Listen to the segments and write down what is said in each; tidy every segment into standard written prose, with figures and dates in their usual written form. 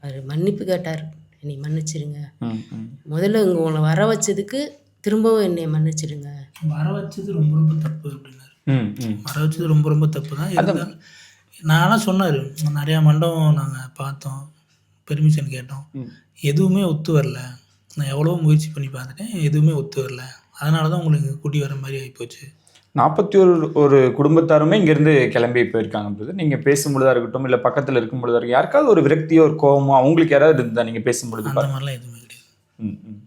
அவர் மன்னிப்பு கேட்டார். என்னை மன்னிச்சிடுங்க. ம், ம். முதல்ல இங்கே உங்களை வர வச்சதுக்கு திரும்பவும் என்னை மன்னிச்சிடுங்க. வர வச்சது ரொம்ப ரொம்ப தப்பு அப்படின்னாரு. ம், ம். வர வச்சது ரொம்ப ரொம்ப தப்பு தான். இருந்தாலும் நான்லாம் சொன்னார், நிறையா மண்டபம் நாங்கள் பார்த்தோம், பெர்மிஷன் கேட்டோம், ம். எதுவுமே ஒத்து வரல. நான் எவ்வளோ முயற்சி பண்ணி பார்த்துட்டேன், எதுவுமே ஒத்து வரல. அதனால தான் உங்களுக்கு கூட்டி வர மாதிரி ஆகிப்போச்சு. 41 ஒரு குடும்பத்தாருமே இங்கேருந்து கிளம்பி போயிருக்காங்க பிரதர். நீங்கள் பேசும்பொழுதா இருக்கட்டும், இல்லை பக்கத்தில் இருக்கும் பொழுதா இருக்கட்டும், யாருக்காவது ஒரு விரக்தியோ ஒரு கோவமோ அவங்களுக்கு யாராவது இருந்தால் நீங்கள் பேசும்பொழுது அந்த மாதிரிலாம் எதுவுமே கிடையாது. ம், ம்.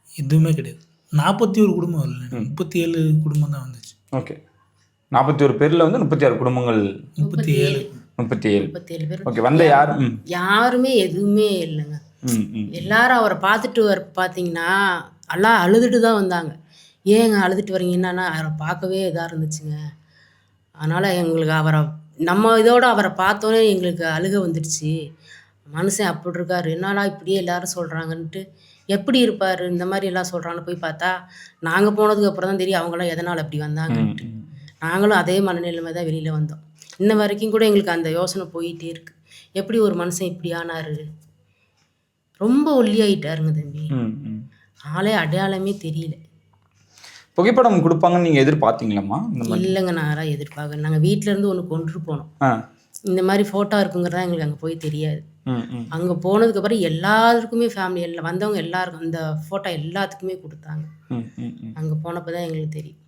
எதுவுமே கிடையாது. 41 குடும்பம் வரல, 37 குடும்பம் தான் வந்துச்சு. ஓகே. 41 பேரில் வந்து 36 குடும்பங்கள். 37 37 பேர். ஓகே. வந்த யார்? ம், யாருமே எதுவுமே இல்லைங்க. ம், ம். எல்லாரும் அவரை பார்த்துட்டு பார்த்தீங்கன்னா எல்லாம் அழுதுட்டு தான் வந்தாங்க. ஏங்க அழுதுட்டு வரீங்க? என்னன்னா அவரை பார்க்கவே இதாக இருந்துச்சுங்க. அதனால் எங்களுக்கு நம்ம இதோட அவரை பார்த்தோன்னே எங்களுக்கு அழுக வந்துடுச்சு. மனுஷன் அப்படி இருக்காரு, என்னடா இப்படியே எல்லாரும் சொல்கிறாங்கன்ட்டு. எப்படி இருப்பார் இந்த மாதிரி எல்லாம் சொல்கிறான்னு போய் பார்த்தா நாங்கள் போனதுக்கு அப்புறம் தான் தெரியும் அவங்களாம் எதனால் அப்படி வந்தாங்கன்ட்டு. நாங்களும் அதே மனநிலைமை தான் வெளியில் வந்தோம். இன்ன வரைக்கும் கூட எங்களுக்கு அந்த யோசனை போயிட்டே இருக்குது. எப்படி ஒரு மனுஷன் இப்படி ஆனார்? ரொம்ப ஒல்லியாயிட்டாருங்க தம்பி. ம், ம். ஆளே அடையாளமே தெரியல. புகைப்படம் கொடுப்பாங்கன்னு நீங்கள் எதிர்பார்த்தீங்களாம்மா? இந்த மாதிரி இல்லைங்க, நான் யாராவது எதிர்பார்க்க. நாங்கள் வீட்டிலேருந்து ஒன்று கொண்டுட்டு போனோம். ஆ. இந்த மாதிரி ஃபோட்டோ இருக்குங்கிறதா எங்களுக்கு அங்கே போய் தெரியாது. ம், ம். அங்கே போனதுக்கப்புறம் எல்லாருக்குமே ஃபேமிலி எல்லாம் வந்தவங்க எல்லாருக்கும் அந்த ஃபோட்டோ எல்லாத்துக்குமே கொடுத்தாங்க. ம், ம், ம். அங்கே போனப்போ தான் எங்களுக்கு தெரியும்.